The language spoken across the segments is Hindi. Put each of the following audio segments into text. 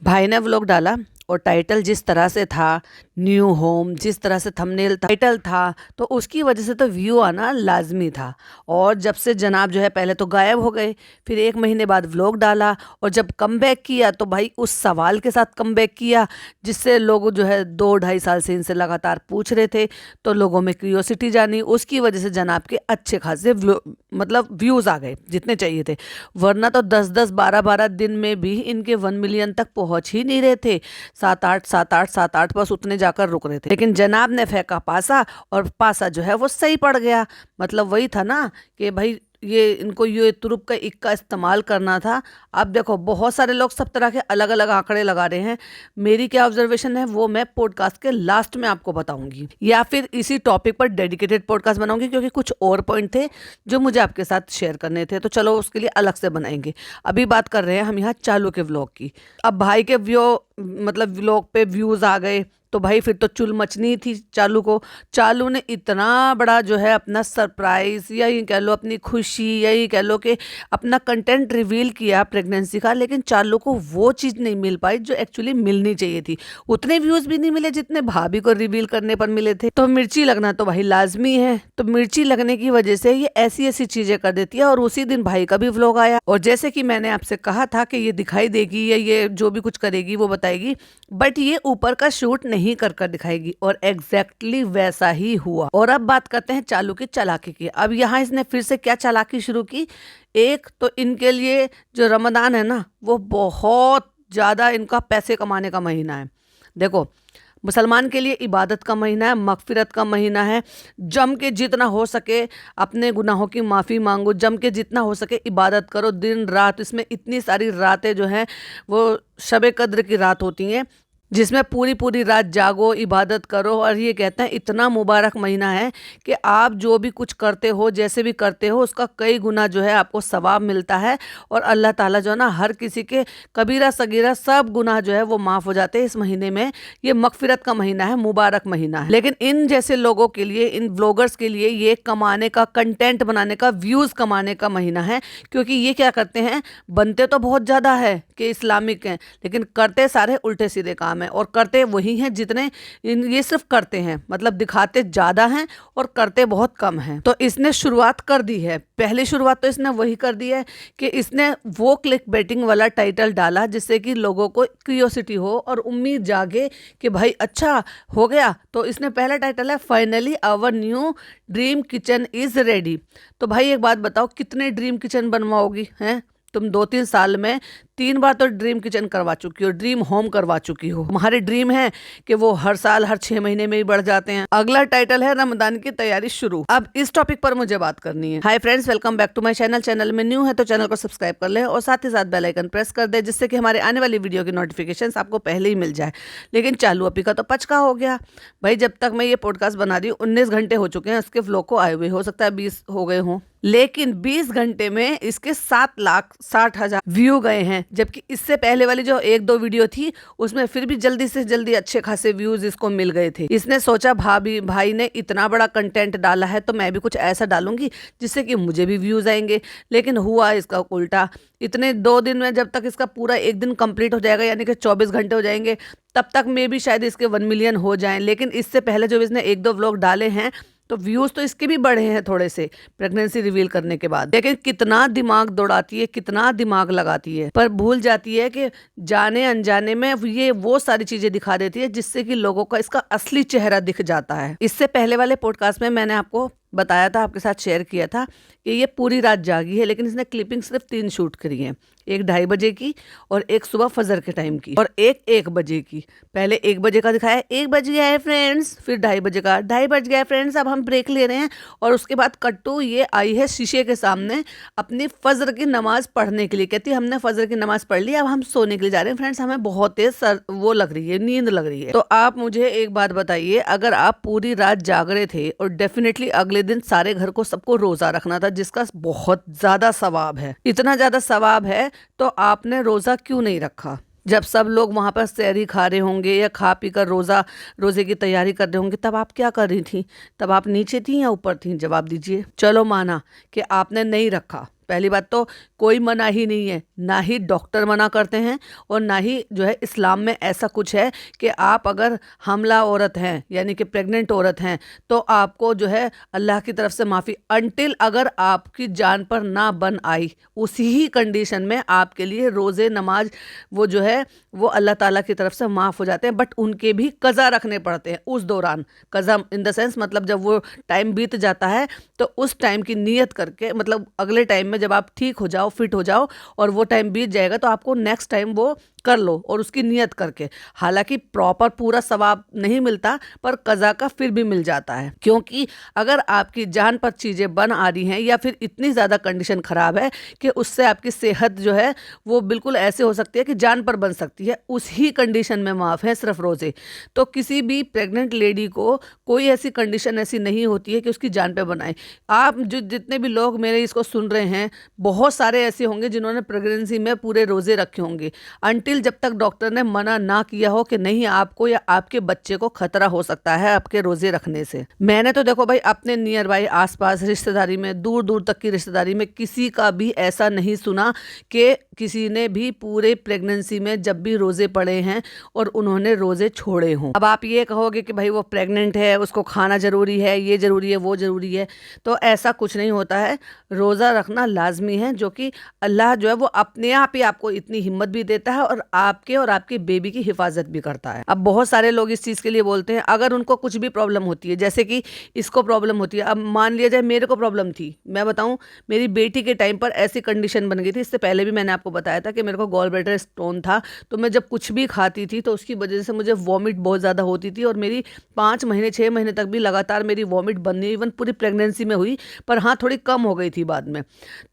भाई ने व्लॉग डाला और टाइटल जिस तरह से था, न्यू होम, जिस तरह से थंबनेल टाइटल था, तो उसकी वजह से तो व्यू आना लाजमी था। और जब से जनाब जो है पहले तो गायब हो गए, फिर 1 महीने बाद व्लॉग डाला और जब कमबैक किया तो भाई उस सवाल के साथ कमबैक किया जिससे लोग जो है 2-2.5 साल से इनसे लगातार पूछ रहे थे। तो लोगों में क्यूरियोसिटी जानी, उसकी वजह से जनाब के अच्छे खासे मतलब व्यूज़ आ गए जितने चाहिए थे। वरना तो 10-10, 12-12 दिन में भी इनके 1 मिलियन तक पहुंच ही नहीं रहे थे। 7-8 बस उतने जाकर रुक रहे थे। लेकिन जनाब ने फेंका पासा और पासा जो है वो सही पड़ गया। मतलब वही था ना कि भाई ये इनको ये तुरुप का इक्का इस्तेमाल करना था। अब देखो बहुत सारे लोग सब तरह के अलग अलग आंकड़े लगा रहे हैं। मेरी क्या ऑब्जर्वेशन है वो मैं पॉडकास्ट के लास्ट में आपको बताऊंगी, या फिर इसी टॉपिक पर डेडिकेटेड पॉडकास्ट बनाऊंगी, क्योंकि कुछ और पॉइंट थे जो मुझे आपके साथ शेयर करने थे। तो चलो उसके लिए अलग से बनाएंगे। अभी बात कर रहे हैं हम यहाँ चालू के व्लॉग की। अब भाई के मतलब व्लॉग पे व्यूज आ गए तो भाई फिर तो चुल मचनी थी चालू को। चालू ने इतना बड़ा जो है अपना सरप्राइज, या ये कह लो अपनी खुशी, या ये कह लो कि अपना कंटेंट रिवील किया प्रेगनेंसी का। लेकिन चालू को वो चीज़ नहीं मिल पाई जो एक्चुअली मिलनी चाहिए थी। उतने व्यूज़ भी नहीं मिले जितने भाभी को रिवील करने पर मिले थे। तो मिर्ची लगना तो भाई लाजमी है। तो मिर्ची लगने की वजह से ये ऐसी ऐसी चीज़ें कर देती है। और उसी दिन भाई का भी व्लॉग आया, और जैसे कि मैंने आपसे कहा था कि ये दिखाई देगी या ये जो भी कुछ करेगी वो बताएगी, बट ये ऊपर का शूट नहीं कर दिखाएगी। और एग्जैक्टली वैसा ही हुआ। और अब बात करते हैं चालू की चालाकी की। अब यहाँ इसने फिर से क्या चालाकी शुरू की। एक तो इनके लिए जो रमजान है ना, वो बहुत ज़्यादा इनका पैसे कमाने का महीना है। देखो, मुसलमान के लिए इबादत का महीना है, मगफिरत का महीना है। जम के जितना हो सके अपने गुनाहों की माफ़ी मांगो, जम के जितना हो सके इबादत करो दिन रात। इसमें इतनी सारी रातें जो हैं वो शब कद्र की रात होती हैं, जिसमें पूरी पूरी रात जागो, इबादत करो। और ये कहते हैं इतना मुबारक महीना है कि आप जो भी कुछ करते हो, जैसे भी करते हो, उसका कई गुना जो है आपको सवाब मिलता है। और अल्लाह ताला जो है ना हर किसी के कबीरा सगीरा सब गुनाह जो है वो माफ़ हो जाते हैं इस महीने में। ये मगफिरत का महीना है, मुबारक महीना है। लेकिन इन जैसे लोगों के लिए, इन व्लॉगर्स के लिए ये कमाने का, कंटेंट बनाने का, व्यूज़ कमाने का महीना है। क्योंकि ये क्या करते हैं, बनते तो बहुत ज़्यादा है कि इस्लामिक हैं, लेकिन करते सारे उल्टे सीधे काम है। और करते वही हैं जितने ये सिर्फ करते हैं, मतलब दिखाते ज़्यादा हैं और करते बहुत कम हैं। तो इसने शुरुआत कर दी है। पहली शुरुआत तो इसने वही कर दी है कि इसने वो क्लिक बेटिंग वाला टाइटल डाला जिससे कि लोगों को क्यूरियोसिटी हो और उम्मीद जागे कि भाई अच्छा हो गया। तो इसने पहला टाइटल है, finally our new dream kitchen is ready. तो भाई एक बात बताओ, कितने ड्रीम किचन बनवाओगी हैं तुम? 2-3 साल में 3 बार तो ड्रीम किचन करवा चुकी हो, ड्रीम होम करवा चुकी हो। हमारे ड्रीम है कि वो हर साल, हर 6 महीने में ही बढ़ जाते हैं। अगला टाइटल है रमजान की तैयारी शुरू। अब इस टॉपिक पर मुझे बात करनी है। Hi friends, welcome back to my channel. Channel में न्यू है तो चैनल को सब्सक्राइब कर ले और साथ ही साथ बेल आइकन प्रेस कर दे, जिससे कि हमारे आने वाली वीडियो की नोटिफिकेशन आपको पहले ही मिल जाए। लेकिन चालू अपी का तो पचका हो गया भाई। जब तक मैं ये पॉडकास्ट बना रही हूँ 19 घंटे हो चुके हैं उसके व्लॉग को आए हुए, हो सकता है 20 हो गए हों, लेकिन 20 घंटे में इसके 7,60,000 व्यू गए हैं। जबकि इससे पहले वाली जो 1-2 वीडियो थी उसमें फिर भी जल्दी से जल्दी अच्छे खासे व्यूज इसको मिल गए थे। इसने सोचा भाई ने इतना बड़ा कंटेंट डाला है तो मैं भी कुछ ऐसा डालूंगी जिससे कि मुझे भी व्यूज आएंगे। लेकिन हुआ इसका उल्टा। इतने 2 दिन में, जब तक इसका पूरा 1 दिन कंप्लीट हो जाएगा, यानी कि 24 घंटे हो जाएंगे, तब तक में भी शायद इसके 1 मिलियन हो जाएं। लेकिन इससे पहले जो इसने 1-2 व्लॉग डाले हैं तो व्यूज तो इसके भी बढ़े हैं थोड़े से प्रेगनेंसी रिवील करने के बाद। लेकिन कितना दिमाग दौड़ाती है, कितना दिमाग लगाती है, पर भूल जाती है कि जाने अनजाने में ये वो सारी चीजें दिखा देती है जिससे कि लोगों का इसका असली चेहरा दिख जाता है। इससे पहले वाले पॉडकास्ट में मैंने आपको बताया था, आपके साथ शेयर किया था कि ये पूरी रात जागी है, लेकिन इसने क्लिपिंग सिर्फ 3 शूट करी है। एक 2:30 बजे की, और एक सुबह फजर के टाइम की, और एक 1 बजे की। पहले 1 बजे का दिखाया, 1 बज गया है फ्रेंड्स, फिर 2:30 बजे का, 2:30 बज गया है फ्रेंड्स, अब हम ब्रेक ले रहे हैं। और उसके बाद कट्टू ये आई है शीशे के सामने अपनी फजर की नमाज पढ़ने के लिए। कहती है हमने फजर की नमाज पढ़ ली, अब हम सोने के लिए जा रहे हैं फ्रेंड्स, हमें बहुत तेज वो लग रही है, नींद लग रही है। तो आप मुझे एक बात बताइए, अगर आप पूरी रात जाग रहे थे और डेफिनेटली अगले दिन सारे घर को, सबको रोजा रखना था, जिसका बहुत ज्यादा सवाब है, इतना ज्यादा सवाब है, तो आपने रोजा क्यों नहीं रखा? जब सब लोग वहां पर सहरी खा रहे होंगे या खा पी कर रोजे की तैयारी कर रहे होंगे, तब आप क्या कर रही थी? तब आप नीचे थी या ऊपर थी? जवाब दीजिए। चलो माना कि आपने नहीं रखा, पहली बात तो कोई मना ही नहीं है, ना ही डॉक्टर मना करते हैं और ना ही जो है इस्लाम में ऐसा कुछ है कि आप अगर हमला औरत हैं यानी कि प्रेग्नेंट औरत हैं तो आपको जो है अल्लाह की तरफ से माफ़ी, अनटिल अगर आपकी जान पर ना बन आई उसी ही कंडीशन में आपके लिए रोज़े नमाज वो जो है वो अल्लाह ताला की तरफ से माफ़ हो जाते हैं। बट उनके भी कज़ा रखने पड़ते हैं उस दौरान। कज़ा इन द सेंस मतलब जब वो टाइम बीत जाता है तो उस टाइम की नियत करके, मतलब अगले टाइम में जब आप ठीक हो जाओ, फिट हो जाओ और वो टाइम बीत जाएगा तो आपको नेक्स्ट टाइम वो कर लो और उसकी नियत करके। हालांकि प्रॉपर पूरा सवाब नहीं मिलता पर कज़ा का फिर भी मिल जाता है, क्योंकि अगर आपकी जान पर चीज़ें बन आ रही हैं या फिर इतनी ज़्यादा कंडीशन ख़राब है कि उससे आपकी सेहत जो है वो बिल्कुल ऐसे हो सकती है कि जान पर बन सकती है, उस ही कंडीशन में माफ़ है सिर्फ रोज़े। तो किसी भी प्रेग्नेंट लेडी को कोई ऐसी कंडीशन ऐसी नहीं होती है कि उसकी जान पे बनाए। आप जो जितने भी लोग मेरे इसको सुन रहे हैं, बहुत सारे ऐसे होंगे जिन्होंने प्रेगनेंसी में पूरे रोज़े रखे होंगे, अनटिल जब तक डॉक्टर ने मना ना किया हो कि नहीं आपको या आपके बच्चे को खतरा हो सकता है आपके रोजे रखने से। मैंने तो देखो भाई अपने नियर बाई आसपास रिश्तेदारी में, दूर दूर तक की रिश्तेदारी में किसी का भी ऐसा नहीं सुना कि किसी ने भी पूरे प्रेगनेंसी में जब भी रोजे पड़े हैं और उन्होंने रोजे छोड़े हों। अब आप ये कहोगे कि भाई वो प्रेग्नेंट है, उसको खाना जरूरी है, ये जरूरी है, वो जरूरी है, तो ऐसा कुछ नहीं होता है। रोज़ा रखना लाजमी है, जो कि अल्लाह जो है वो अपने आप ही आपको इतनी हिम्मत भी देता है और आपके और आपकी बेबी की हिफाजत भी करता है। अब बहुत सारे लोग इस चीज़ के लिए बोलते हैं, अगर उनको कुछ भी प्रॉब्लम होती है, जैसे कि इसको प्रॉब्लम होती है, अब मान लिया जाए मेरे को प्रॉब्लम थी, मैं बताऊं मेरी बेटी के टाइम पर ऐसी कंडीशन बन गई थी। इससे पहले भी मैंने आपको बताया था कि मेरे को गॉल ब्लैडर स्टोन था, तो मैं जब कुछ भी खाती थी तो उसकी वजह से मुझे वॉमिट बहुत ज़्यादा होती थी और मेरी 5 महीने 6 महीने तक भी लगातार मेरी वॉमिट बननी, इवन पूरी प्रेगनेंसी में हुई, पर हाँ थोड़ी कम हो गई थी बाद में।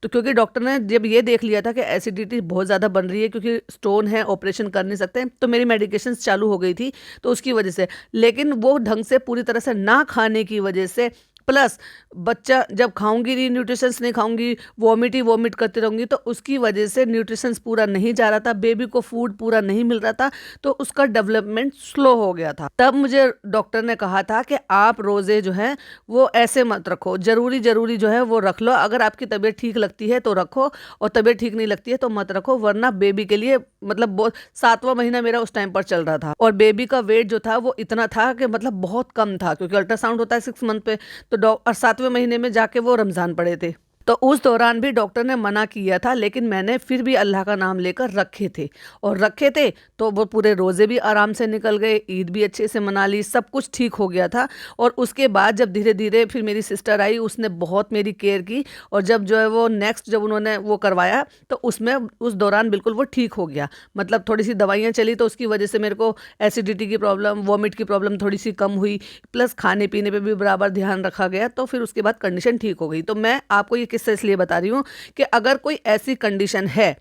तो क्योंकि डॉक्टर ने जब ये देख लिया था कि एसिडिटी बहुत ज़्यादा बन रही है, क्योंकि स्टोन है, ऑपरेशन कर नहीं सकते, तो मेरी मेडिकेशंस चालू हो गई थी तो उसकी वजह से। लेकिन वो ढंग से पूरी तरह से ना खाने की वजह से, प्लस बच्चा जब खाऊंगी नहीं, न्यूट्रिशंस नहीं खाऊंगी, वॉमिट ही वॉमिट करती रहूंगी, तो उसकी वजह से न्यूट्रिशंस पूरा नहीं जा रहा था, बेबी को फूड पूरा नहीं मिल रहा था, तो उसका डेवलपमेंट स्लो हो गया था। तब मुझे डॉक्टर ने कहा था कि आप रोजे जो है वो ऐसे मत रखो, जरूरी जरूरी जो है वो रख लो, अगर आपकी तबीयत ठीक लगती है तो रखो और तबीयत ठीक नहीं लगती है तो मत रखो, वरना बेबी के लिए मतलब बहुत 7वां महीना मेरा उस टाइम पर चल रहा था और बेबी का वेट जो था वो इतना था कि मतलब बहुत कम था, क्योंकि अल्ट्रासाउंड होता है 6 मंथ पे, तो और 7वें महीने में जाके वो रमज़ान पड़े थे। तो उस दौरान भी डॉक्टर ने मना किया था, लेकिन मैंने फिर भी अल्लाह का नाम लेकर रखे थे और रखे थे तो वो पूरे रोज़े भी आराम से निकल गए, ईद भी अच्छे से मना ली, सब कुछ ठीक हो गया था। और उसके बाद जब धीरे धीरे फिर मेरी सिस्टर आई, उसने बहुत मेरी केयर की और जब जो है वो नेक्स्ट जब उन्होंने वो करवाया तो उसमें उस दौरान बिल्कुल वो ठीक हो गया। मतलब थोड़ी सी दवाइयाँ चली तो उसकी वजह से मेरे को एसिडिटी की प्रॉब्लम, वॉमिट की प्रॉब्लम थोड़ी सी कम हुई, प्लस खाने पीने पे भी बराबर ध्यान रखा गया, तो फिर उसके बाद कंडीशन ठीक हो गई। तो मैं आपको ये किस्सा इसलिए बता रही हूँ कि अगर कोई ऐसी कंडीशन है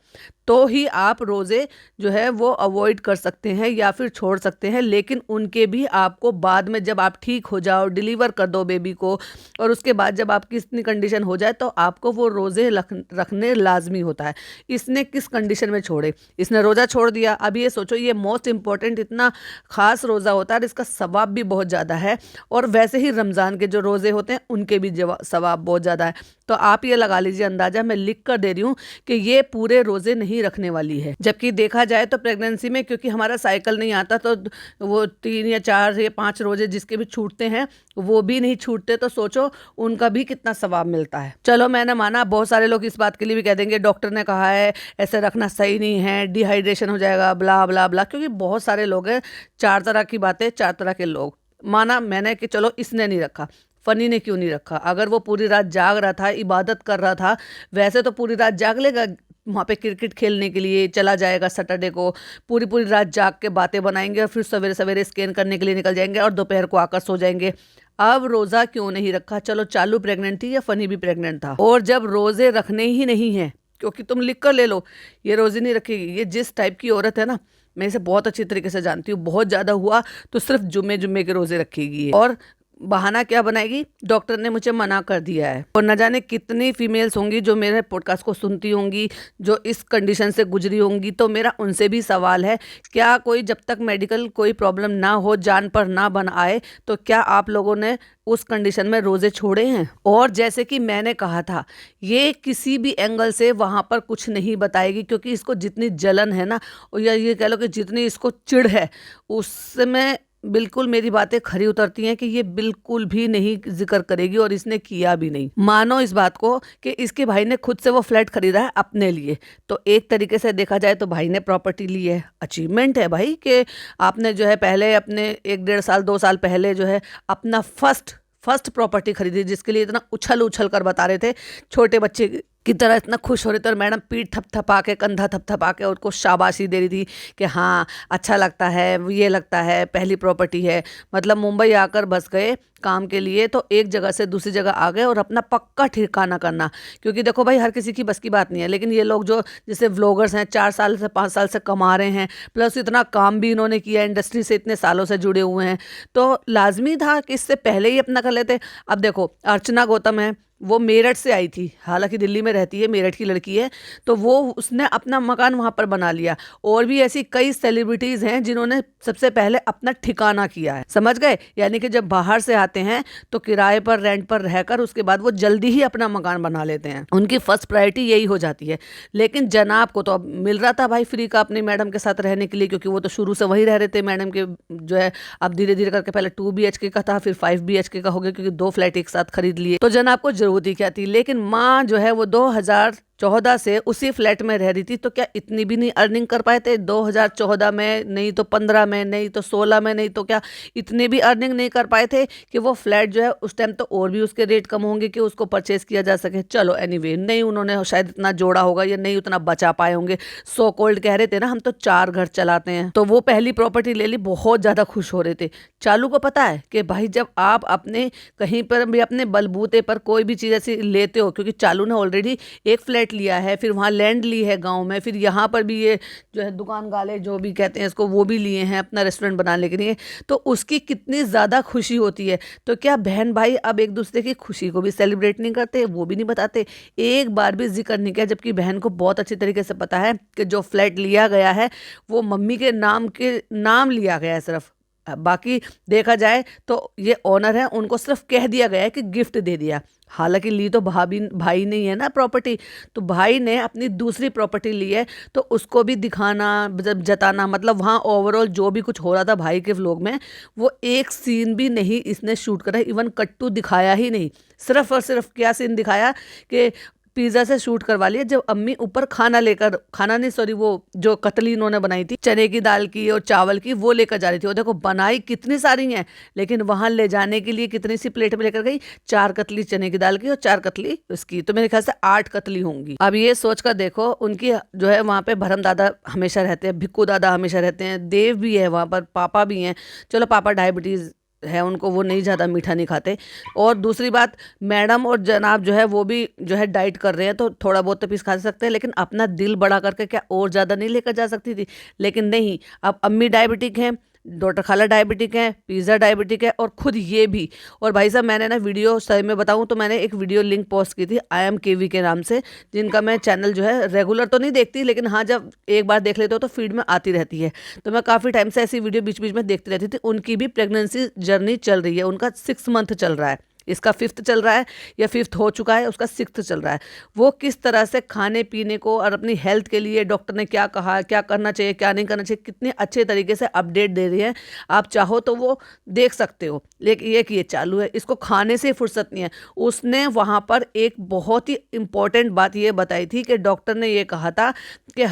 तो ही आप रोज़े जो है वो अवॉइड कर सकते हैं या फिर छोड़ सकते हैं, लेकिन उनके भी आपको बाद में जब आप ठीक हो जाओ, डिलीवर कर दो बेबी को और उसके बाद जब आपकी इतनी कंडीशन हो जाए तो आपको वो रोज़े रखने लाजमी होता है। इसने किस कंडीशन में छोड़े, इसने रोज़ा छोड़ दिया, अब ये सोचो ये मोस्ट इंपॉर्टेंट इतना ख़ास रोज़ा होता है, इसका सवाब भी बहुत ज़्यादा है और वैसे ही रमज़ान के जो रोज़े होते हैं उनके भी सवाब बहुत ज़्यादा है। तो आप ये लगा लीजिए अंदाज़ा, मैं लिख कर दे रही हूँ कि ये पूरे रोज़े नहीं रखने वाली है। जबकि देखा जाए तो प्रेगनेंसी में क्योंकि हमारा साइकिल नहीं आता तो वो 3 या 4 या 5 रोजे जिसके भी छूटते हैं वो भी नहीं छूटते, तो सोचो उनका भी कितना सवाब मिलता है। चलो मैंने माना, बहुत सारे लोग इस बात के लिए भी कह देंगे डॉक्टर ने कहा है ऐसे रखना सही नहीं है, डिहाइड्रेशन हो जाएगा, ब्ला ब्ला ब्ला, क्योंकि बहुत सारे लोग हैं, 4 तरह की बातें, 4 तरह के लोग। माना मैंने कि चलो इसने नहीं रखा, फनी ने क्यों नहीं रखा, अगर वो पूरी रात जाग रहा था, इबादत कर रहा था, वैसे तो पूरी रात जाग लेगा, वहाँ पे क्रिकेट खेलने के लिए चला जाएगा सैटरडे को, पूरी पूरी रात जाग के बातें बनाएंगे और फिर सवेरे सवेरे स्कैन करने के लिए निकल जाएंगे और दोपहर को आकर सो जाएंगे। अब रोज़ा क्यों नहीं रखा, चलो चालू प्रेग्नेंट थी या फनी भी प्रेग्नेंट था, और जब रोज़े रखने ही नहीं है, क्योंकि तुम लिख कर ले लो ये रोज़े नहीं रखेगी, ये जिस टाइप की औरत है ना, मैं इसे बहुत अच्छी तरीके से जानती हूँ, बहुत ज़्यादा हुआ तो सिर्फ जुम्मे जुम्मे के रोज़े रखेगी और बहाना क्या बनाएगी, डॉक्टर ने मुझे मना कर दिया है। और न जाने कितनी फीमेल्स होंगी जो मेरे पॉडकास्ट को सुनती होंगी, जो इस कंडीशन से गुजरी होंगी। तो मेरा उनसे भी सवाल है, क्या कोई जब तक मेडिकल कोई प्रॉब्लम ना हो, जान पर ना बन आए, तो क्या आप लोगों ने उस कंडीशन में रोज़े छोड़े हैं? और जैसे कि मैंने कहा था, ये किसी भी एंगल से वहाँ पर कुछ नहीं बताएगी, क्योंकि इसको जितनी जलन है ना, या ये कह लो कि जितनी इसको चिढ़ है, उसमें बिल्कुल मेरी बातें खरी उतरती हैं कि ये बिल्कुल भी नहीं जिक्र करेगी, और इसने किया भी नहीं। मानो इस बात को कि इसके भाई ने खुद से वो फ्लैट खरीदा है अपने लिए। तो एक तरीके से देखा जाए तो भाई ने प्रॉपर्टी ली है, अचीवमेंट है भाई, कि आपने जो है पहले अपने 1 1.5 साल 2 साल पहले जो है अपना फर्स्ट प्रॉपर्टी खरीदी, जिसके लिए इतना उछल उछल कर बता रहे थे, छोटे बच्चे की तरह इतना खुश हो रहे थे। और मैडम पीठ थपथपा के, कंधा थपथपा के उसको शाबाशी दे रही थी कि हाँ अच्छा लगता है, ये लगता है, पहली प्रॉपर्टी है। मतलब मुंबई आकर बस गए काम के लिए, तो एक जगह से दूसरी जगह आ गए, और अपना पक्का ठिकाना करना। क्योंकि देखो भाई, हर किसी की बस की बात नहीं है, लेकिन ये लोग जो जैसे व्लॉगर्स हैं, 4 साल से 5 साल से कमा रहे हैं, प्लस इतना काम भी इन्होंने किया, इंडस्ट्री से इतने सालों से जुड़े हुए हैं, तो लाजमी था कि इससे पहले ही अपना कर लेते। अब देखो, अर्चना गौतम है, वो मेरठ से आई थी, हालांकि दिल्ली में रहती है, मेरठ की लड़की है, तो वो उसने अपना मकान वहाँ पर बना लिया। और भी ऐसी कई सेलिब्रिटीज़ हैं जिन्होंने सबसे पहले अपना ठिकाना किया है, समझ गए? यानी कि जब बाहर से आते हैं तो किराए पर, रेंट पर रहकर उसके बाद वो जल्दी ही अपना मकान बना लेते हैं, उनकी फर्स्ट प्रायोरिटी यही हो जाती है। लेकिन जनाब को तो अब मिल रहा था भाई फ्री का अपनी मैडम के साथ रहने के लिए, क्योंकि वो तो शुरू से वही रह रहे थे मैडम के जो है। अब धीरे धीरे करके पहले 2 BHK का था, फिर 5 BHK का हो गया, क्योंकि 2 फ्लैट एक साथ खरीद लिए, तो जनाब को जरूरत ही क्या थी। लेकिन माँ जो है वो 2014 से उसी फ्लैट में रह रही थी, तो क्या इतनी भी नहीं अर्निंग कर पाए थे? 2014 में नहीं तो 15 में नहीं तो 16 में नहीं तो क्या इतनी भी अर्निंग नहीं कर पाए थे कि वो फ्लैट जो है उस टाइम तो और भी उसके रेट कम होंगे कि उसको परचेज किया जा सके। चलो एनीवे, नहीं उन्होंने शायद इतना जोड़ा होगा या नहीं उतना बचा पाए होंगे। सो कॉल्ड कह रहे थे ना, हम तो 4 घर चलाते हैं, तो वो पहली प्रॉपर्टी ले ली, बहुत ज्यादा खुश हो रहे थे। चालू को पता है कि भाई जब आप अपने कहीं पर भी अपने बलबूते पर कोई भी चीज़ ऐसी लेते हो, क्योंकि चालू ने ऑलरेडी एक फ्लैट लिया है, फिर वहाँ लैंड ली है गांव में, फिर यहाँ पर भी ये जो है दुकान गाले जो भी कहते हैं इसको, वो भी लिए हैं अपना रेस्टोरेंट बनाने के लिए, तो उसकी कितनी ज़्यादा खुशी होती है। तो क्या बहन भाई अब एक दूसरे की खुशी को भी सेलिब्रेट नहीं करते, वो भी नहीं बताते, एक बार भी जिक्र नहीं किया, जबकि बहन को बहुत अच्छी तरीके से पता है कि जो फ्लैट लिया गया है वो मम्मी के नाम लिया गया है सिर्फ। बाकी देखा जाए तो ये ओनर है, उनको सिर्फ कह दिया गया है कि गिफ्ट दे दिया। हालांकि ली तो भाई नहीं है ना प्रॉपर्टी, तो भाई ने अपनी दूसरी प्रॉपर्टी ली है, तो उसको भी दिखाना, जताना, मतलब वहाँ ओवरऑल जो भी कुछ हो रहा था भाई के व्लॉग में, वो एक सीन भी नहीं इसने शूट करा, इवन कट्टू दिखाया ही नहीं। सिर्फ और सिर्फ क्या सीन दिखाया कि पिज्ज़ा से शूट करवा लिया, जब अम्मी ऊपर खाना नहीं सॉरी, वो जो कतली इन्होंने बनाई थी चने की दाल की और चावल की, वो लेकर जा रही थी। और देखो बनाई कितनी सारी हैं, लेकिन वहां ले जाने के लिए कितनी सी प्लेट में लेकर गई, 4 कतली चने की दाल की और 4 कतली उसकी, तो मेरे ख्याल से 8 कतली होंगी। अब ये सोच कर देखो, उनकी जो है वहाँ पे भरम दादा हमेशा रहते हैं, भिक्कू दादा हमेशा रहते हैं, देव भी है वहाँ पर, पापा भी हैं। चलो पापा डायबिटीज़ है उनको, वो नहीं ज़्यादा मीठा नहीं खाते। और दूसरी बात, मैडम और जनाब जो है वो भी जो है डाइट कर रहे हैं, तो थोड़ा बहुत तो पीस खा सकते हैं, लेकिन अपना दिल बड़ा करके क्या और ज़्यादा नहीं लेकर जा सकती थी? लेकिन नहीं, अब अम्मी डायबिटिक हैं, डॉक्टर खाला डायबिटिक है, पिज़्ज़ा डायबिटिक है, और खुद ये भी। और भाई साहब मैंने ना वीडियो सही में बताऊं तो मैंने एक वीडियो लिंक पोस्ट की थी IMKV के नाम से, जिनका मैं चैनल जो है रेगुलर तो नहीं देखती, लेकिन हाँ जब एक बार देख लेते हो तो फीड में आती रहती है, तो मैं काफ़ी टाइम से ऐसी वीडियो बीच बीच में देखती रहती थी। उनकी भी प्रेगनेंसी जर्नी चल रही है, उनका 6 मंथ चल रहा है, इसका 5th चल रहा है या 5th हो चुका है, उसका 6th चल रहा है। वो किस तरह से खाने पीने को और अपनी हेल्थ के लिए डॉक्टर ने क्या कहा, क्या करना चाहिए क्या नहीं करना चाहिए, कितने अच्छे तरीके से अपडेट दे रही है। आप चाहो तो वो देख सकते हो, लेकिन ये कि ये चालू है, इसको खाने से फुर्सत नहीं है। उसने वहाँ पर एक बहुत ही इम्पोर्टेंट बात ये बताई थी कि डॉक्टर ने ये कहा था कि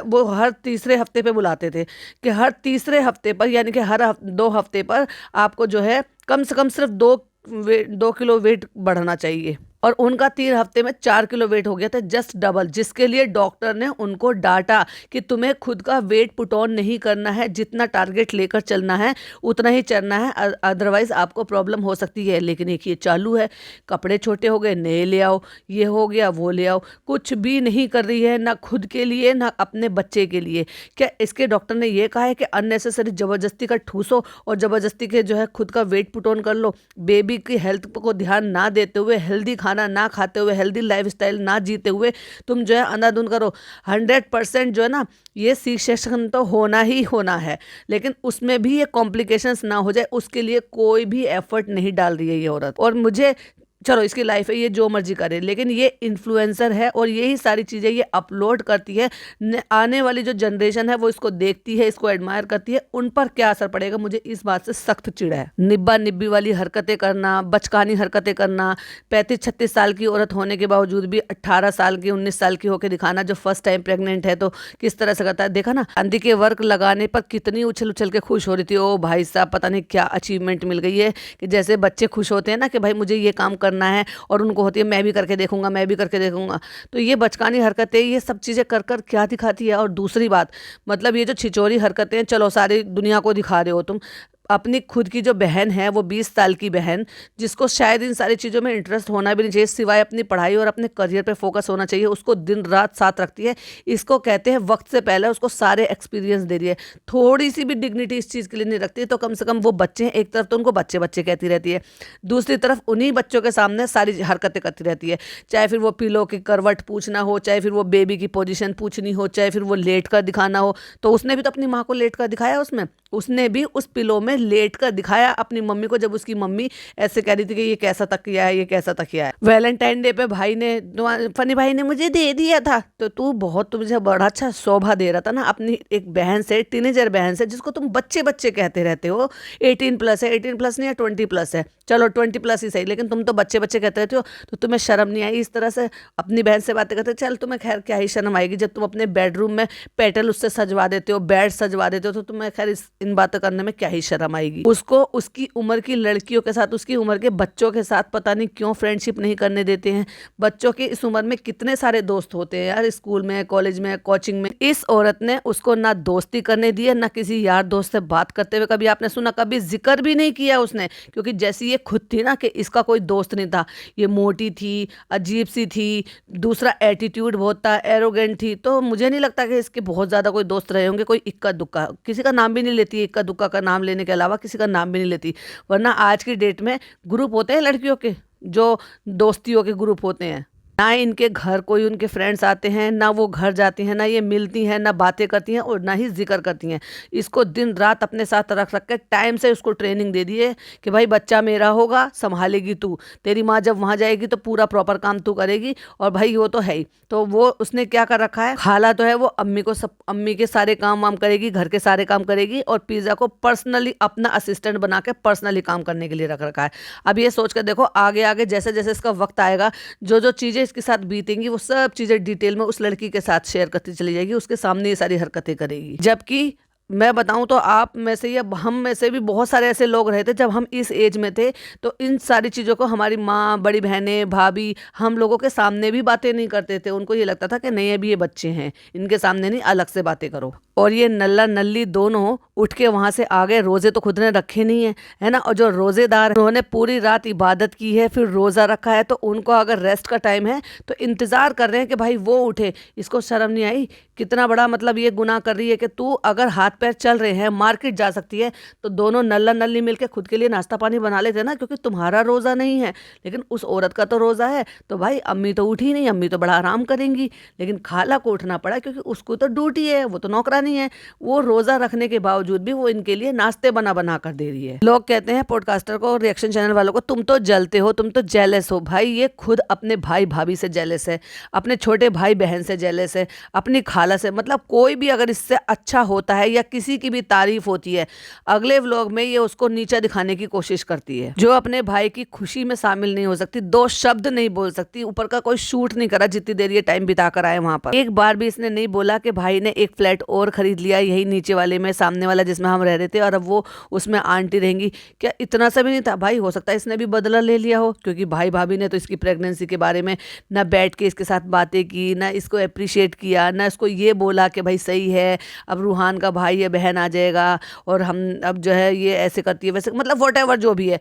वो हर तीसरे हफ्ते पे बुलाते थे, कि हर तीसरे हफ्ते पर, यानी कि हर 2 हफ्ते पर आपको जो है कम से कम सिर्फ 2 किलो वेट बढ़ना चाहिए। और उनका 3 हफ्ते में 4 किलो वेट हो गया था, जस्ट डबल, जिसके लिए डॉक्टर ने उनको डांटा कि तुम्हें खुद का वेट पुट ऑन नहीं करना है, जितना टारगेट लेकर चलना है उतना ही चलना है, अदरवाइज आपको प्रॉब्लम हो सकती है। लेकिन एक ये चालू है, कपड़े छोटे हो गए नए ले आओ, ये हो गया वो ले आओ, कुछ भी नहीं कर रही है, ना खुद के लिए ना अपने बच्चे के लिए। क्या इसके डॉक्टर ने ये कहा है कि अननेसेसरी ज़बरदस्ती का ठूसो और ज़बरदस्ती के जो है खुद का वेट पुट ऑन कर लो? बेबी की हेल्थ को ध्यान ना देते हुए, हेल्दी खाना ना खाते हुए, हेल्दी लाइफस्टाइल ना जीते हुए तुम जो है अंधाधुंध करो। 100% जो है ना, ये सी सेक्शन तो होना ही होना है, लेकिन उसमें भी ये कॉम्प्लिकेशंस ना हो जाए उसके लिए कोई भी एफर्ट नहीं डाल रही है ये औरत। और मुझे, चलो इसकी लाइफ है, ये जो मर्जी करे, लेकिन ये इन्फ्लुएंसर है और यही सारी चीज़ें ये अपलोड करती है। आने वाली जो जनरेशन है वो इसको देखती है, इसको एडमायर करती है, उन पर क्या असर पड़ेगा, मुझे इस बात से सख्त चिढ़ है। निब्बा निब्बी वाली हरकतें करना, बचकानी हरकतें करना, 35-36 साल की औरत होने के बावजूद भी 18 साल की 19 साल की होकर दिखाना, जो फर्स्ट टाइम प्रेग्नेंट है तो किस तरह से करता है। देखा ना, चांदी के वर्क लगाने पर कितनी उछल उछल के खुश हो रही थी। ओ भाई साहब, पता नहीं क्या अचीवमेंट मिल गई है, कि जैसे बच्चे खुश होते हैं ना कि भाई मुझे ये काम करना है, और उनको होती है मैं भी करके देखूंगा, मैं भी करके देखूंगा। तो ये बचकानी हरकतें, ये सब चीज़ें कर कर क्या दिखाती है। और दूसरी बात, मतलब ये जो छिचोरी हरकतें, चलो सारी दुनिया को दिखा रहे हो तुम, अपनी खुद की जो बहन है, वो 20 साल की बहन, जिसको शायद इन सारी चीज़ों में इंटरेस्ट होना भी नहीं चाहिए, सिवाय अपनी पढ़ाई और अपने करियर पे फोकस होना चाहिए, उसको दिन रात साथ रखती है। इसको कहते हैं वक्त से पहले उसको सारे एक्सपीरियंस दे रही है, थोड़ी सी भी डिग्निटी इस चीज़ के लिए नहीं रखती। तो कम से कम वो बच्चे हैं, एक तरफ तो उनको बच्चे बच्चे कहती रहती है, दूसरी तरफ उन्हीं बच्चों के सामने सारी हरकतें करती रहती है, चाहे फिर वो पिलो की करवट पूछना हो, चाहे फिर वो बेबी की पोजीशन पूछनी हो, चाहे फिर वो लेट कर दिखाना हो। तो उसने भी तो अपनी माँ को लेट कर दिखाया, उसने भी उस पिलो में लेट कर दिखाया अपनी मम्मी को, जब उसकी मम्मी ऐसे कह रही थी कि ये कैसा तकिया है, ये कैसा तकिया है। वैलेंटाइन डे पे भाई ने, फनी भाई ने मुझे दे दिया था, तो तू बहुत, तुझे बड़ा अच्छा शोभा दे रहा था ना अपनी एक बहन से, टीनेजर बहन से, जिसको तुम बच्चे बच्चे कहते रहते हो। 18+ है, 18+ नहीं है, 20+ है, चलो 20+ ही सही, लेकिन तुम तो बच्चे बच्चे कहते रहते हो। तो तुम्हें शर्म नहीं आई इस तरह से अपनी बहन से बातें करते? चल तुम्हें खैर क्या ही शर्म आएगी, जब तुम अपने बेडरूम में पेटल उससे सजवा देते हो, बेड सजवा देते हो, तो तुम्हें खैर इन बातें करने में क्या ही शर्म आएगी। उसको उसकी उम्र की लड़कियों के साथ, उसकी उम्र के बच्चों के साथ पता नहीं क्यों फ्रेंडशिप नहीं करने देते हैं। बच्चों के इस उम्र में कितने सारे दोस्त होते हैं यार, स्कूल में, कॉलेज में, कोचिंग में। इस औरत ने उसको ना दोस्ती करने दी है, ना किसी यार दोस्त से बात करते हुए कभी आपने सुना, कभी जिक्र भी नहीं किया उसने। क्योंकि जैसी ये खुद थी ना कि इसका कोई दोस्त नहीं था, ये मोटी थी, अजीब सी थी, दूसरा एटीट्यूड बहुत था, एरोगेंट थी, तो मुझे नहीं लगता कि इसके बहुत ज़्यादा कोई दोस्त रहे होंगे। कोई इक्का दुक्का, किसी का नाम भी नहीं लेती, इक्का दुक्का का नाम लेने के अलावा किसी का नाम भी नहीं लेती। वरना आज की डेट में ग्रुप होते हैं लड़कियों के, जो दोस्तियों के ग्रुप होते हैं, ना इनके घर कोई उनके फ्रेंड्स आते हैं, ना वो घर जाती हैं, ना ये मिलती हैं, ना बातें करती हैं, और ना ही जिक्र करती हैं। इसको दिन रात अपने साथ रख रख के टाइम से उसको ट्रेनिंग दे दी है कि भाई बच्चा मेरा होगा, संभालेगी तू, तेरी माँ जब वहाँ जाएगी तो पूरा प्रॉपर काम तू करेगी। और भाई वो तो है ही, तो वो उसने क्या कर रखा है, खाला तो है वो, अम्मी को सब, अम्मी के सारे काम वाम करेगी, घर के सारे काम करेगी, और पिज़्ज़ा को पर्सनली अपना असिस्टेंट बना के पर्सनली काम करने के लिए रख रखा है। अब ये सोच कर देखो, आगे आगे जैसे जैसे इसका वक्त आएगा, जो जो चीज़ें इसके साथ बीतेंगी, वो सब चीज़ें डिटेल में उस लड़की के साथ शेयर करती चली जाएगी, उसके सामने ये सारी हरकतें करेगी। जबकि मैं बताऊं तो आप में से या हम में से भी बहुत सारे ऐसे लोग रहे थे, जब हम इस एज में थे, तो इन सारी चीज़ों को हमारी माँ, बड़ी बहनें, भाभी, हम लोगों के सामने भी बातें नहीं करते थे। उनको ये लगता था कि नहीं अभी ये बच्चे हैं, इनके सामने नहीं, अलग से बातें करो। और ये नल्ला नल्ली दोनों उठ के वहाँ से आ गए, रोज़े तो खुद ने रखे नहीं है ना। और जो रोज़ेदार, उन्होंने पूरी रात इबादत की है, फिर रोज़ा रखा है, तो उनको अगर रेस्ट का टाइम है तो इंतज़ार कर रहे हैं कि भाई वो उठे। इसको शर्म नहीं आई? कितना बड़ा मतलब ये गुनाह कर रही है कि तू अगर हाथ पैर चल रहे हैं, मार्केट जा सकती है, तो दोनों नल्ला नल्ली मिलके खुद के लिए नाश्ता पानी बना लेते ना, क्योंकि तुम्हारा रोज़ा नहीं है, लेकिन उस औरत का तो रोज़ा है। तो भाई अम्मी तो उठी नहीं, अम्मी तो बड़ा आराम करेंगी, लेकिन खाला को उठना पड़ा क्योंकि उसको तो ड्यूटी है, वो तो नौकरानी है। वो रोज़ा रखने के बावजूद भी वो इनके लिए नाश्ते बना बना कर दे रही है। लोग कहते हैं पॉडकास्टर को, रिएक्शन चैनल वालों को, तुम तो जलते हो, तुम तो जेलस हो। भाई ये खुद अपने भाई भाभी से जेलस है, अपने छोटे भाई बहन से जेलस है, अपनी खाला से। मतलब कोई भी अगर इससे अच्छा होता है या किसी की भी तारीफ होती है, अगले व्लॉग में ये उसको नीचा दिखाने की कोशिश करती है। जो अपने भाई की खुशी में शामिल नहीं हो सकती, 2 शब्द नहीं बोल सकती, ऊपर का कोई शूट नहीं करा जितनी देर ये टाइम बिता कर आए वहां पर। एक बार भी इसने नहीं बोला कि भाई ने एक फ्लैट और खरीद लिया यही नीचे वाले में, सामने वाला जिसमें हम रह रहे थे, और अब वो उसमें आंटी रहेंगी। क्या इतना सा भी नहीं था भाई? हो सकता है इसने भी बदला ले लिया हो, क्योंकि भाई भाभी ने तो इसकी प्रेगनेंसी के बारे में ना बैठ के इसके साथ बातें की, ना इसको अप्रिशिएट किया, ना इसको ये बोला कि भाई सही है, अब रूहान का भाई या बहन आ जाएगा और हम अब जो है ये ऐसे करती है वैसे, मतलब वॉट जो भी है।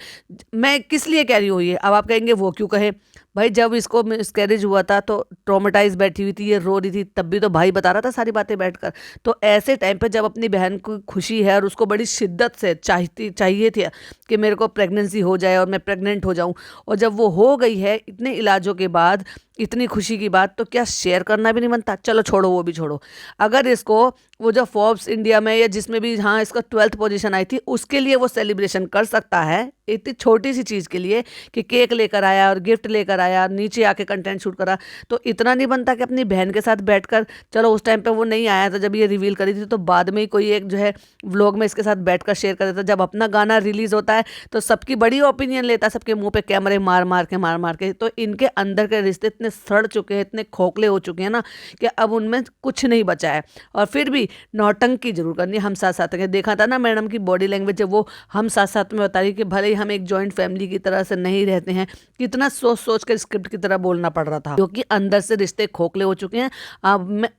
मैं किस लिए कह रही हूँ ये? अब आप कहेंगे वो क्यों कहे? भाई जब इसको मिसकैरेज हुआ था तो ट्रॉमेटाइज बैठी हुई थी, ये रो रही थी, तब भी तो भाई बता रहा था सारी बातें बैठकर। तो ऐसे टाइम पे जब अपनी बहन को खुशी है और उसको बड़ी शिद्दत से चाहिए थी कि मेरे को प्रेगनेंसी हो जाए और मैं प्रेग्नेंट हो जाऊं, और जब वो हो गई है इतने इलाजों के बाद, इतनी खुशी की बात, तो क्या शेयर करना भी नहीं बनता? चलो छोड़ो, वो भी छोड़ो। अगर इसको वो जो फोर्ब्स इंडिया में या जिसमें भी, हाँ, इसका 12th पोजीशन आई थी, उसके लिए वो सेलिब्रेशन कर सकता है, इतनी छोटी सी चीज़ के लिए कि केक लेकर आया और गिफ्ट लेकर आया, नीचे आके कंटेंट शूट करा, तो इतना नहीं बनता कि अपनी बहन के साथ बैठकर, चलो उस टाइम पे वो नहीं आया था जब ये रिवील करी थी, तो बाद में ही कोई एक जो है व्लॉग में इसके साथ बैठकर शेयर कर देता। जब अपना गाना रिलीज होता है तो सबकी बड़ी ओपिनियन लेता है, सबके मुंह पे कैमरे मार मार के। तो इनके अंदर के रिश्ते इतने सड़ चुके हैं, इतने खोखले हो चुके हैं ना, कि अब उनमें कुछ नहीं बचा है। और फिर भी नौटंकी जरूर करनी, हम साथ साथ में। देखा था ना मैडम की बॉडी लैंग्वेज, जब वो हम साथ साथ में बता रही कि भले ही हम एक जॉइंट फैमिली की तरह से नहीं रहते हैं, कितना सोच सोच कर स्क्रिप्ट की तरह बोलना पड़ रहा था, क्योंकि अंदर से रिश्ते खोखले हो चुके हैं।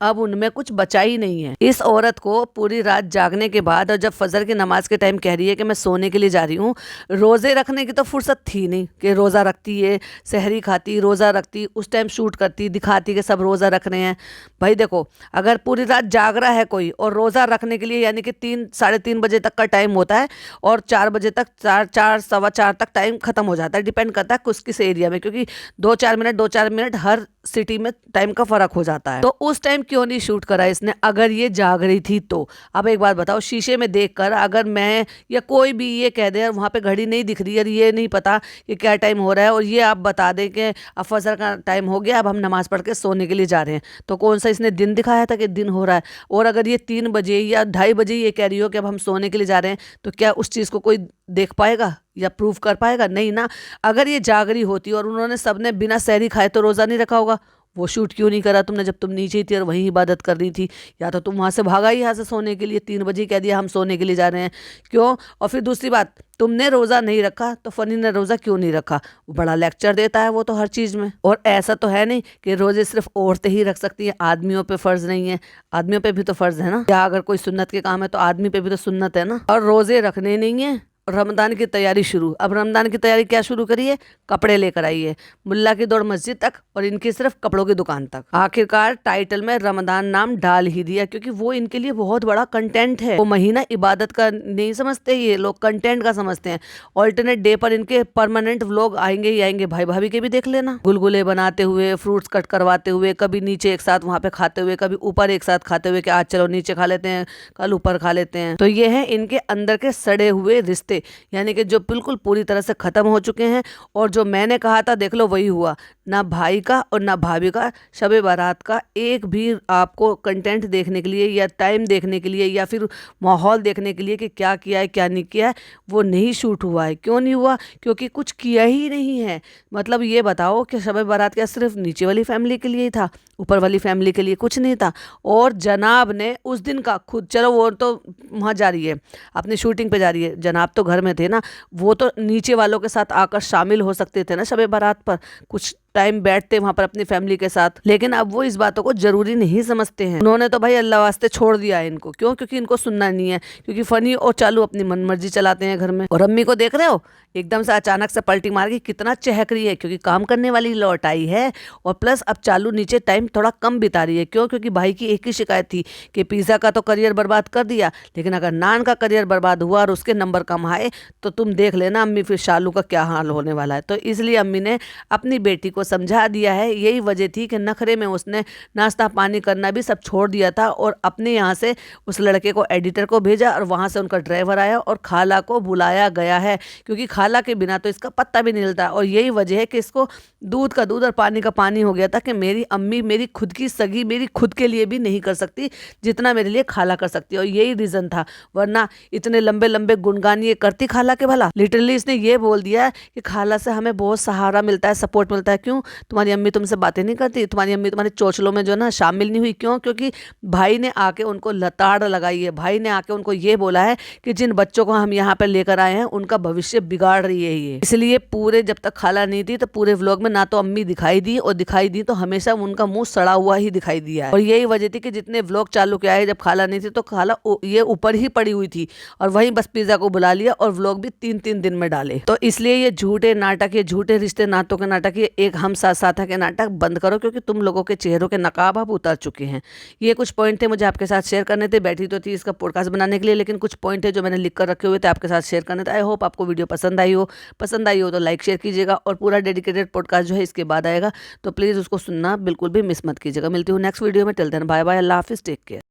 अब उनमें कुछ बचा ही नहीं है। इस औरत को पूरी रात जागने के बाद, और जब फजर की नमाज के टाइम कह रही है कि मैं सोने के लिए जा रही हूँ, रोजे रखने की तो फुर्सत थी नहीं कि रोजा रखती है, सहरी खाती, रोजा रखती, उस टाइम शूट करती, दिखाती कि सब रोजा रख रहे हैं। भाई देखो, अगर पूरी रात जाग रहा है कोई और रोजा रखने के लिए, यानी कि 3 साढ़े 3 बजे तक का टाइम होता है, और 4 बजे तक, 4 4 सवा 4 तक टाइम खत्म हो जाता है, डिपेंड करता है किस एरिया में, क्योंकि 2 4 मिनट हर सिटी में टाइम का फर्क हो जाता है। तो उस टाइम क्यों नहीं शूट करा इसने, अगर ये जाग रही थी तो? अब एक बात बताओ, शीशे में देखकर अगर मैं या कोई भी ये कह दे, और वहाँ पे घड़ी नहीं दिख रही है, ये नहीं पता कि क्या टाइम हो रहा है, और ये आप बता दें कि अब फजर का टाइम हो गया, अब हम नमाज पढ़ के सोने के लिए जा रहे हैं, तो कौन सा इसने दिन दिखाया था कि दिन हो रहा है? और अगर ये 3 बजे या 2:30 बजे ये कह रही हो कि अब हम सोने के लिए जा रहे हैं, तो क्या उस चीज़ को कोई देख पाएगा या प्रूव कर पाएगा? नहीं ना। अगर ये जाग रही होती और उन्होंने सबने बिना सहरी खाए तो रोज़ा नहीं रखा होगा, वो शूट क्यों नहीं करा तुमने जब तुम नीचे ही थी और वहीं इबादत कर रही थी? या तो तुम वहाँ से भागा ही, यहाँ से सोने के लिए, 3 बजे कह दिया हम सोने के लिए जा रहे हैं, क्यों? और फिर दूसरी बात, तुमने रोज़ा नहीं रखा तो फनी ने रोज़ा क्यों नहीं रखा? बड़ा लेक्चर देता है वो तो हर चीज़ में। और ऐसा तो है नहीं कि रोज़े सिर्फ औरतें ही रख सकती हैं, आदमियों पे फ़र्ज नहीं है? आदमियों पे भी तो फ़र्ज है ना, या अगर कोई सुन्नत के काम है तो आदमी पे भी तो सुन्नत है ना। और रोज़े रखने नहीं है, रमज़ान की तैयारी शुरू। अब रमज़ान की तैयारी क्या शुरू करी है? कपड़े लेकर आई है, मुल्ला की दौड़ मस्जिद तक और इनकी सिर्फ कपड़ों की दुकान तक। आखिरकार टाइटल में रमज़ान नाम डाल ही दिया, क्योंकि वो इनके लिए बहुत बड़ा कंटेंट है। वो महीना इबादत का नहीं समझते, ये लोग कंटेंट का समझते हैं। ऑल्टरनेट डे पर इनके परमानेंट व्लॉग आएंगे ही आएंगे। भाई भाभी के भी देख लेना, गुलगुले बनाते हुए, फ्रूट्स कट करवाते हुए, कभी नीचे एक साथ वहाँ पे खाते हुए, कभी ऊपर एक साथ खाते हुए कि आज चलो नीचे खा लेते हैं, कल ऊपर खा लेते हैं। तो ये है इनके अंदर के सड़े हुए रिश्ते, यानी कि जो बिल्कुल पूरी तरह से खत्म हो चुके हैं। और जो मैंने कहा था देख लो वही हुआ, ना भाई का और ना भाभी का शबे बारात का एक भी आपको कंटेंट देखने के लिए या टाइम देखने के लिए या फिर माहौल देखने के लिए कि क्या किया है क्या नहीं किया है, वो नहीं शूट हुआ है। क्यों नहीं हुआ? क्योंकि कुछ किया ही नहीं है। मतलब ये बताओ कि शबे बारात क्या सिर्फ नीचे वाली फैमिली के लिए ही था, ऊपर वाली फैमिली के लिए कुछ नहीं था? और जनाब ने उस दिन का खुद, चलो वो तो वहाँ जा रही है अपनी शूटिंग पे जा रही है, जनाब तो घर में थे ना, वो तो नीचे वालों के साथ आकर शामिल हो सकते थे ना शबे बारात पर, कुछ टाइम बैठते वहां पर अपनी फैमिली के साथ। लेकिन अब वो इस बातों को जरूरी नहीं समझते हैं। उन्होंने तो भाई अल्लाह वास्ते छोड़ दिया है इनको। क्यों? क्योंकि इनको सुनना नहीं है, क्योंकि फनी और चालू अपनी मनमर्जी चलाते हैं घर में। और अम्मी को देख रहे हो, एकदम से अचानक से पलटी मार के कितना चहक रही है, क्योंकि काम करने वाली लौट आई है। और प्लस अब चालू नीचे टाइम थोड़ा कम बिता रही है। क्यों? क्योंकि भाई की एक ही शिकायत थी कि पिज़्ज़ा का तो करियर बर्बाद कर दिया, लेकिन अगर नान का करियर बर्बाद हुआ और उसके नंबर कम आए तो तुम देख लेना अम्मी फिर शालू का क्या हाल होने वाला है। तो इसलिए अम्मी ने अपनी बेटी को समझा दिया है। यही वजह थी कि नखरे में उसने नाश्ता पानी करना भी सब छोड़ दिया था और अपने यहाँ से उस लड़के को, एडिटर को भेजा, और वहाँ से उनका ड्राइवर आया और खाला को बुलाया गया है, क्योंकि खाला के बिना तो इसका पत्ता भी नहीं हिलता। और यही वजह है कि इसको दूध का दूध और पानी का पानी हो गया था कि मेरी अम्मी मेरी खुद की सगी, मेरी खुद के लिए भी नहीं कर सकती जितना मेरे लिए खाला कर सकती है। और यही रीज़न था, वरना इतने लंबे लंबे गुणगान ये करती खाला के भला। लिटरली इसने ये बोल दिया कि खाला से हमें बहुत सहारा मिलता है, सपोर्ट मिलता है। क्यों? तुम्हारी अम्मी तुमसे बातें नहीं करती, तुम्हारी अम्मी तुम्हारे चौचलों में जो है ना शामिल नहीं हुई, क्यों? क्योंकि भाई ने आके उनको लताड़ लगाई है, भाई ने आके उनको ये बोला है कि जिन बच्चों को हम यहाँ पे लेकर आए हैं उनका भविष्य बिगाड़ रही है ये। इसलिए पूरे जब तक खाला नहीं थी तो पूरे व्लॉग में ना तो अम्मी दिखाई दी, और दिखाई दी तो हमेशा उनका मुंह सड़ा हुआ ही दिखाई दिया है। और यही वजह थी कि जितने व्लॉग चालू किया है जब खाला नहीं थी तो खाला ये ऊपर ही पड़ी हुई थी, और वहीं बस पिज्जा को बुला लिया और व्लॉग भी 3-3 दिन में डाले। तो इसलिए ये झूठे नाटक, ये झूठे रिश्ते नातों के नाटक, ये एक हम साथ साथ के नाटक बंद करो, क्योंकि तुम लोगों के चेहरों के नकाब अब उतर चुके हैं। ये कुछ पॉइंट थे मुझे आपके साथ शेयर करने थे, बैठी तो थी इसका पॉडकास्ट बनाने के लिए, लेकिन कुछ पॉइंट है जो मैंने लिख कर रखे हुए थे आपके साथ शेयर करने थे। आई होप आपको वीडियो पसंद आई हो। पसंद आई हो तो लाइक शेयर कीजिएगा, और पूरा डेडिकेटेड पॉडकास्ट जो है इसके बाद आएगा, तो प्लीज़ उसको सुनना बिल्कुल भी मिस मत कीजिएगा। मिलती हूँ नेक्स्ट वीडियो में। टिल देन बाय बाय, अल्लाह हाफिज़, टेक केयर।